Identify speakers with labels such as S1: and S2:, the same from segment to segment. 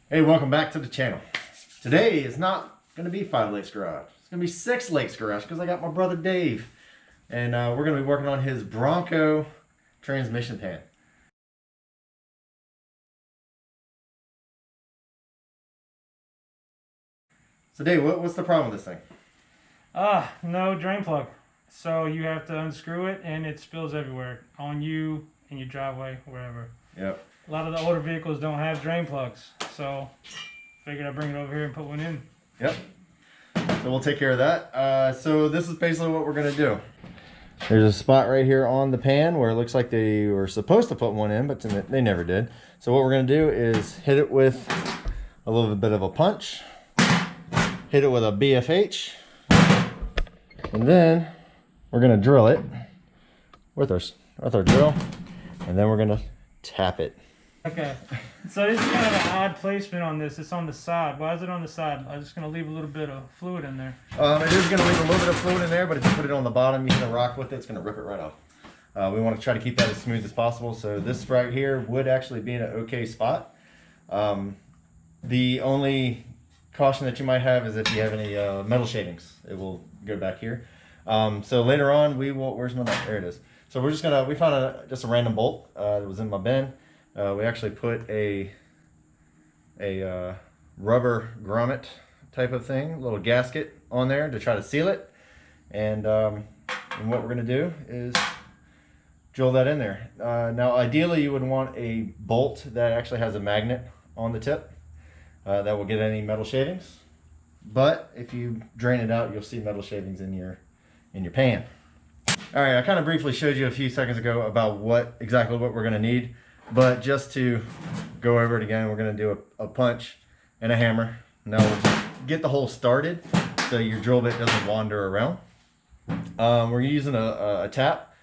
S1: Hey, welcome back to the channel. Today is not going to be 5 Lakes Garage. It's going to be 6 Lakes Garage because I got my brother Dave. And we're going to be working on his Bronco transmission pan. So Dave, what's the problem with this thing?
S2: No drain plug. So you have to unscrew it and it spills everywhere. On you, in your driveway, wherever.
S1: Yep.
S2: A lot of the older vehicles don't have drain plugs. So figured I'd bring it over here and put one in.
S1: Yep. So we'll take care of that. So this is basically what we're going to do. There's a spot right here on the pan where it looks like they were supposed to put one in, but they never did. So what we're going to do is hit it with a little bit of a punch. Hit it with a BFH. And then we're going to drill it with our drill. And then we're going to tap it.
S2: Okay. So this is kind of an odd placement on this. It's on the side. Why is it on the side? I'm just going to leave a little bit of fluid in there.
S1: It is going to leave a little bit of fluid in there, but if you put it on the bottom, you can rock with it, it's going to rip it right off. We want to try to keep that as smooth as possible. So this right here would actually be in an okay spot. The only caution that you might have is if you have any metal shavings, it will go back here. So later on, we will, where's my knife? There it is. So we're just going to, we found just a random bolt that was in my bin. We actually put a rubber grommet type of thing, a little gasket on there to try to seal it. And what we're going to do is drill that in there. Now, ideally, you would want a bolt that actually has a magnet on the tip that will get any metal shavings. But if you drain it out, you'll see metal shavings in your pan. All right, I kind of briefly showed you a few seconds ago about exactly what we're going to need. But just to go over it again, we're going to do a punch and a hammer. Now we'll get the hole started so your drill bit doesn't wander around. We're using a tap,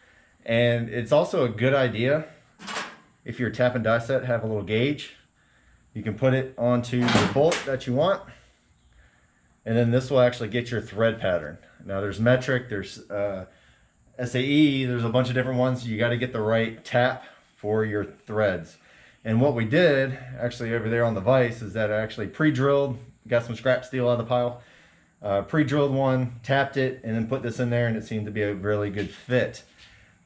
S1: and it's also a good idea if your tap and die set have a little gauge. You can put it onto the bolt that you want, and then this will actually get your thread pattern. Now there's metric, there's SAE, there's a bunch of different ones. You got to get the right tap for your threads. And what we did actually over there on the vise is that I actually pre-drilled, got some scrap steel out of the pile, pre-drilled one, tapped it, and then put this in there, and it seemed to be a really good fit.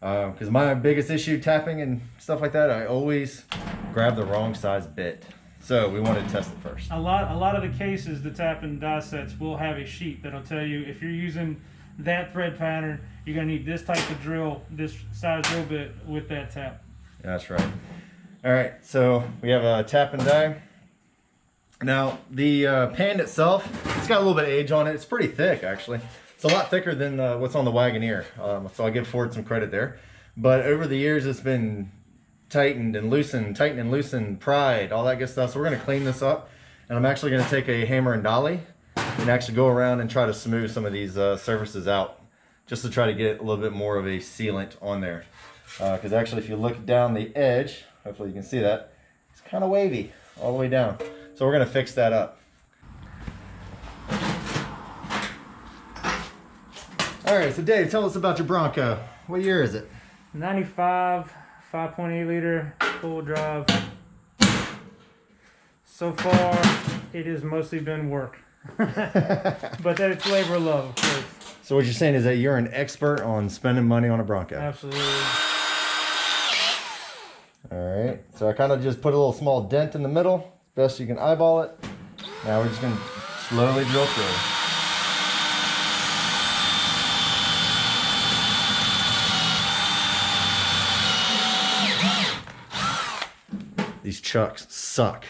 S1: Because my biggest issue tapping and stuff like that, I always grab the wrong size bit. So we wanted to test it first.
S2: A lot of the cases, the tap and die sets will have a sheet that'll tell you if you're using that thread pattern, you're gonna need this type of drill, this size drill bit with that tap.
S1: That's right. All right, so we have a tap and die. Now the pan itself, it's got a little bit of age on it. It's pretty thick, actually. It's a lot thicker than what's on the Wagoneer, so I'll give Ford some credit there. But over the years, it's been tightened and loosened, pried, all that good stuff. So we're going to clean this up, and I'm actually going to take a hammer and dolly and actually go around and try to smooth some of these surfaces out, just to try to get a little bit more of a sealant on there. Because actually, if you look down the edge, hopefully you can see that, it's kind of wavy all the way down. So we're going to fix that up. All right, so Dave, tell us about your Bronco. What year is it?
S2: 95, 5.8 liter, full drive. So far, it has mostly been work. But that it's labor of love, of course.
S1: So what you're saying is that you're an expert on spending money on a Bronco.
S2: Absolutely.
S1: All right, so I kind of just put a little small dent in the middle, best you can eyeball it. Now we're just going to slowly drill through. These chucks suck.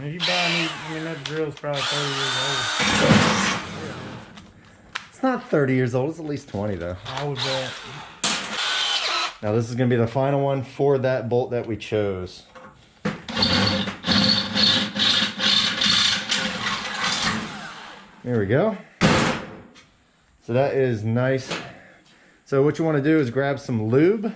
S2: If you buy that drill's probably 30 years old.
S1: It's not 30 years old, it's at least 20 though.
S2: I would bet.
S1: Now this is going to be the final one for that bolt that we chose. There we go. So that is nice. So what you want to do is grab some lube.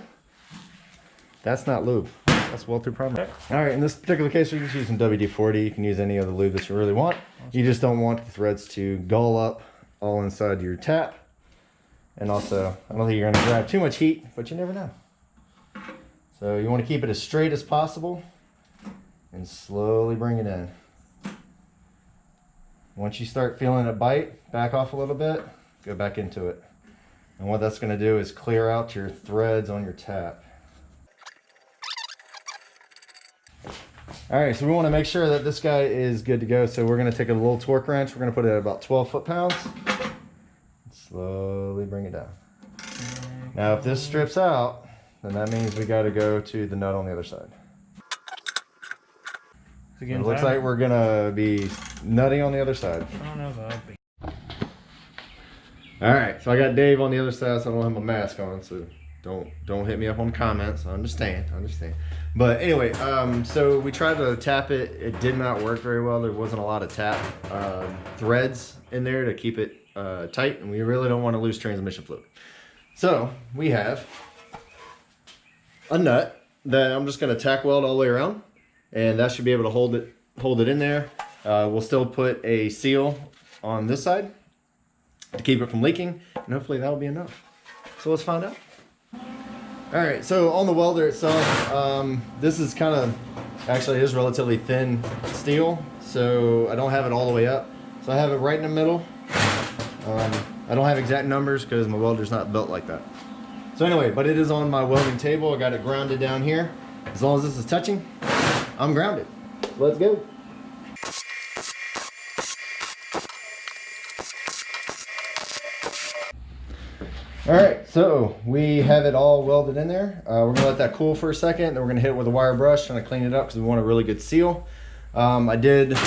S1: That's not lube. That's well through primer. All right, in this particular case, you can use some WD-40. You can use any other lube that you really want. You just don't want the threads to gull up all inside your tap. And also, I don't think you're going to grab too much heat, but you never know. So you want to keep it as straight as possible and slowly bring it in. Once you start feeling it bite, back off a little bit, go back into it. And what that's going to do is clear out your threads on your tap. All right, so we want to make sure that this guy is good to go. So we're going to take a little torque wrench. We're going to put it at about 12 foot-pounds. Slowly bring it down. Now, if this strips out, then that means we got to go to the nut on the other side. It looks like we're going to be nutting on the other side.
S2: I don't know if I'll be.
S1: All right, so I got Dave on the other side, so I don't have my mask on, so don't hit me up on comments. I understand. But anyway, so we tried to tap it. It did not work very well. There wasn't a lot of tap threads in there to keep it tight, and we really don't want to lose transmission fluid. So we have a nut that I'm just going to tack weld all the way around, and that should be able to hold it in there. We'll still put a seal on this side to keep it from leaking, and hopefully that'll be enough. So let's find out. All right, so on the welder itself, this is kind of, actually it is relatively thin steel, so I don't have it all the way up. So I have it right in the middle. I don't have exact numbers because my welder's not built like that. So anyway, but it is on my welding table. I got it grounded down here. As long as this is touching, I'm grounded. Let's go. All right, so we have it all welded in there. We're gonna let that cool for a second, then we're gonna hit it with a wire brush, trying to clean it up because we want a really good seal. I did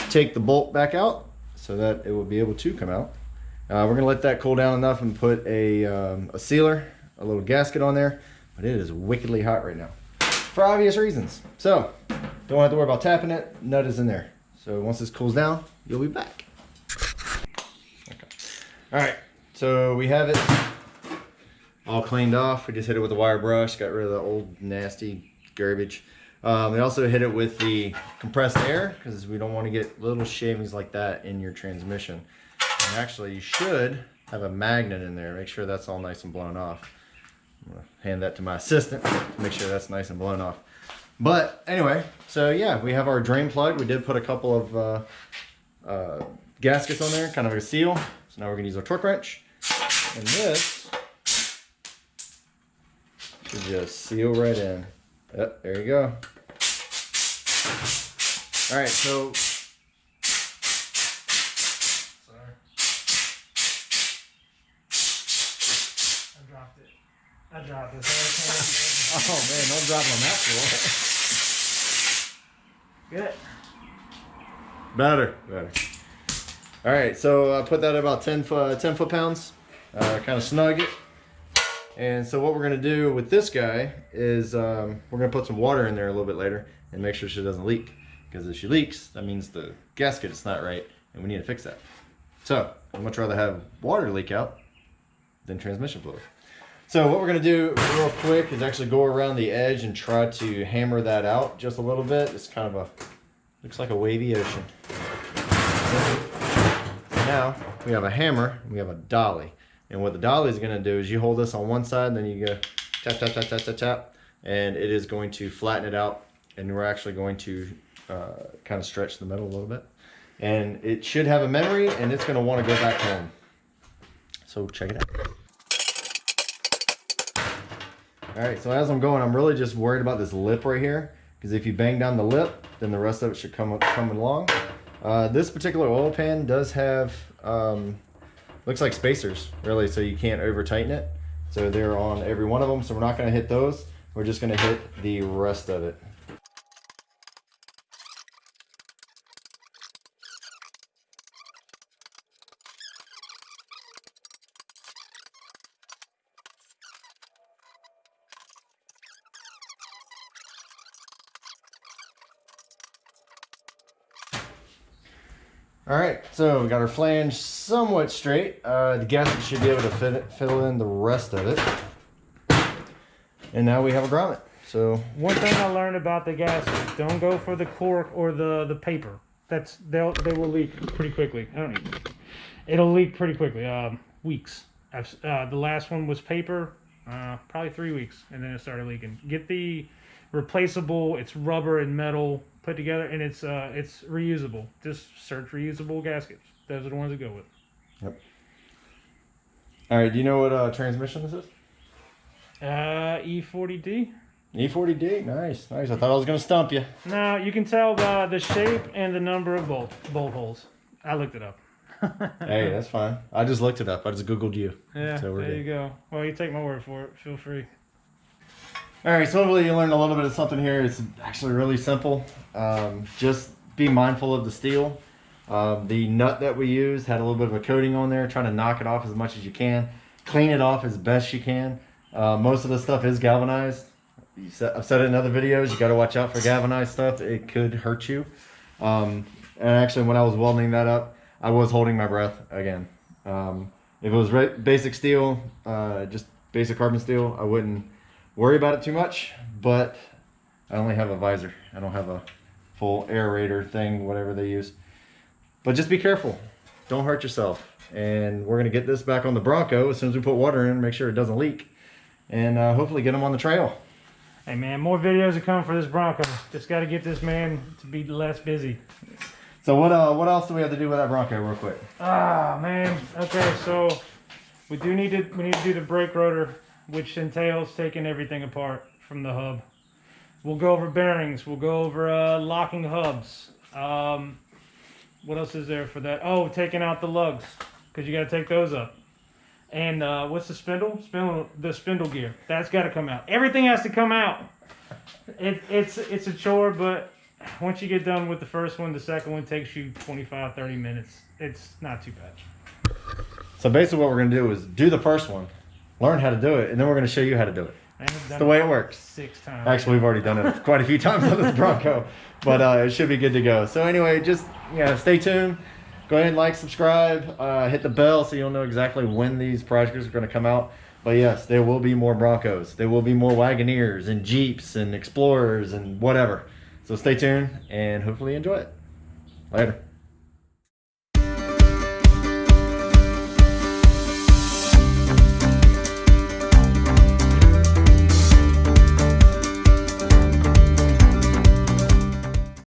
S1: take the bolt back out so that it will be able to come out. We're gonna let that cool down enough and put a sealer, a little gasket on there, but it is wickedly hot right now for obvious reasons. So don't have to worry about tapping it, nut is in there. So once this cools down, you'll be back. Okay. All right, so we have it all cleaned off. We just hit it with a wire brush, got rid of the old nasty garbage. We also hit it with the compressed air because we don't want to get little shavings like that in your transmission. And actually, you should have a magnet in there. Make sure that's all nice and blown off. I'm gonna hand that to my assistant to make sure that's nice and blown off. But anyway, so yeah, we have our drain plug. We did put a couple of gaskets on there, kind of a seal. So now we're gonna use our torque wrench. And this should just seal right in. Yep, there you go. All right, so. Sorry.
S2: I dropped it.
S1: Oh man, don't drop it on that floor.
S2: Good.
S1: Better. All right, so I put that at about 10 foot-pounds. Kind of snug it. And so what we're gonna do with this guy is we're gonna put some water in there a little bit later and make sure she doesn't leak. Because if she leaks, that means the gasket is not right and we need to fix that. So I'd much rather have water leak out than transmission fluid. So what we're gonna do real quick is actually go around the edge and try to hammer that out just a little bit. It's kind of looks like a wavy ocean. Now we have a hammer and we have a dolly. And what the dolly is going to do is you hold this on one side, and then you go tap, tap, tap, tap, tap, tap, and it is going to flatten it out. And we're actually going to kind of stretch the metal a little bit. And it should have a memory, and it's going to want to go back home. So check it out. All right, so as I'm going, I'm really just worried about this lip right here. Because if you bang down the lip, then the rest of it should come along. This particular oil pan does have... looks like spacers, really, so you can't over tighten it. So they're on every one of them, so we're not gonna hit those. We're just gonna hit the rest of it. All right, so we got our flange somewhat straight. The gasket should be able to fill in the rest of it. And now we have a grommet. So
S2: one thing I learned about the gasket: don't go for the cork or the paper. They will leak pretty quickly. It'll leak pretty quickly. Weeks. The last one was paper. probably 3 weeks, and then it started leaking. Get the replaceable. It's rubber and metal put together, and it's reusable. Just search reusable gaskets. Those are the ones to go with.
S1: Yep. All right. Do you know what transmission this is?
S2: E40D.
S1: E40D. Nice, nice. I thought I was gonna stump you.
S2: Now you can tell by the shape and the number of bolt holes. I looked it up.
S1: Hey, that's fine. I just looked it up. I just Googled you.
S2: Yeah,
S1: so
S2: there you go. Well, you take my word for it. Feel free.
S1: All right, so hopefully you learned a little bit of something here. It's actually really simple. Just be mindful of the steel. The nut that we use had a little bit of a coating on there. Try to knock it off as much as you can. Clean it off as best you can. Most of the stuff is galvanized. I've said it in other videos, you got to watch out for galvanized stuff. It could hurt you. And actually, when I was welding that up, I was holding my breath again. If it was basic steel, just basic carbon steel, I wouldn't worry about it too much, but I only have a visor. I don't have a full aerator thing, whatever they use. But just be careful. Don't hurt yourself. And we're going to get this back on the Bronco as soon as we put water in, make sure it doesn't leak, and hopefully get them on the trail.
S2: Hey man, more videos are coming for this Bronco. Just got to get this man to be less busy.
S1: So what else do we have to do with that Bronco real quick?
S2: Ah man, okay, so we need to do the brake rotor, which entails taking everything apart from the hub. We'll go over bearings. We'll go over locking hubs. What else is there for that? Oh, taking out the lugs, because you got to take those up. And what's the spindle? The spindle gear. That's got to come out. Everything has to come out. It's a chore, but once you get done with the first one, the second one takes you 25-30 minutes. It's not too bad.
S1: So basically what we're going to do is do the first one, learn how to do it, and then we're going to show you how to do it. It's the way it works.
S2: 6 times.
S1: Actually, we've already done it quite a few times on this Bronco, but it should be good to go. So anyway, just stay tuned. Go ahead and like, subscribe, hit the bell so you'll know exactly when these projects are going to come out. But yes, there will be more Broncos. There will be more Wagoneers and Jeeps and Explorers and whatever. So stay tuned and hopefully enjoy it. Later.